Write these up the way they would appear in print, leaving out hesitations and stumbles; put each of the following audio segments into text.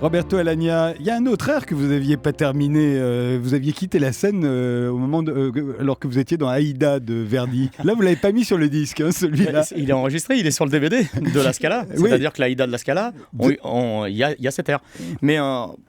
Roberto Alagna, il y a un autre air que vous n'aviez pas terminé. Vous aviez quitté la scène alors que vous étiez dans Aïda de Verdi. Là, vous ne l'avez pas mis sur le disque, hein, celui-là. Il est enregistré, il est sur le DVD de La Scala. Oui. C'est-à-dire que l'Aïda de La Scala, il y a cet air. Mais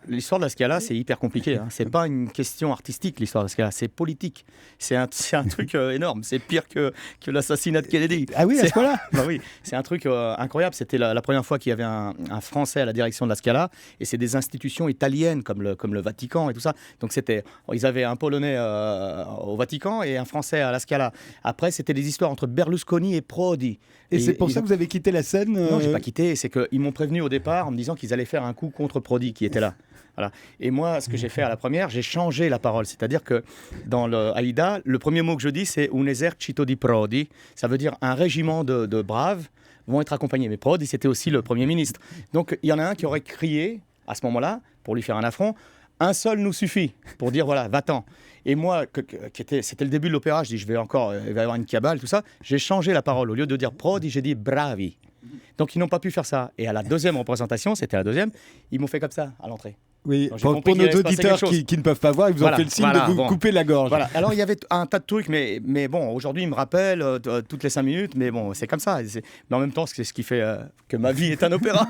l'histoire de La Scala, c'est hyper compliqué. Hein. C'est pas une question artistique, l'histoire de La Scala. C'est politique. C'est un truc énorme. C'est pire que l'assassinat de Kennedy. Ah oui, à ce point-là. Bah oui, c'est un truc incroyable. C'était la première fois qu'il y avait un Français à la direction de La Scala. Et c'est des institutions italiennes comme le Vatican et tout ça. Donc ils avaient un Polonais au Vatican et un Français à La Scala. Après, c'était des histoires entre Berlusconi et Prodi. Et c'est pour ça que vous avez quitté la scène Non, j'ai pas quitté. C'est qu'ils m'ont prévenu au départ en me disant qu'ils allaient faire un coup contre Prodi qui était là. Voilà. Et moi, ce que j'ai fait à la première, j'ai changé la parole. C'est-à-dire que dans le Aïda, le premier mot que je dis, c'est un esercito di Prodi. Ça veut dire un régiment de braves vont être accompagnés. Mais Prodi, c'était aussi le Premier ministre. Donc, il y en a un qui aurait crié à ce moment-là, pour lui faire un affront, un seul nous suffit, pour dire voilà, va-t'en. Et moi, c'était le début de l'opéra, je dis il va y avoir une cabale, tout ça. J'ai changé la parole. Au lieu de dire Prodi, j'ai dit bravi. Donc ils n'ont pas pu faire ça. Et à la deuxième représentation, c'était la deuxième, ils m'ont fait comme ça à l'entrée. Oui, pour nos auditeurs qui ne peuvent pas voir, ils vous ont fait le signe de vous couper la gorge. Voilà. Alors il y avait un tas de trucs, mais bon, aujourd'hui ils me rappellent toutes les 5 minutes, mais bon, c'est comme ça. Mais en même temps, c'est ce qui fait que ma vie est un opéra.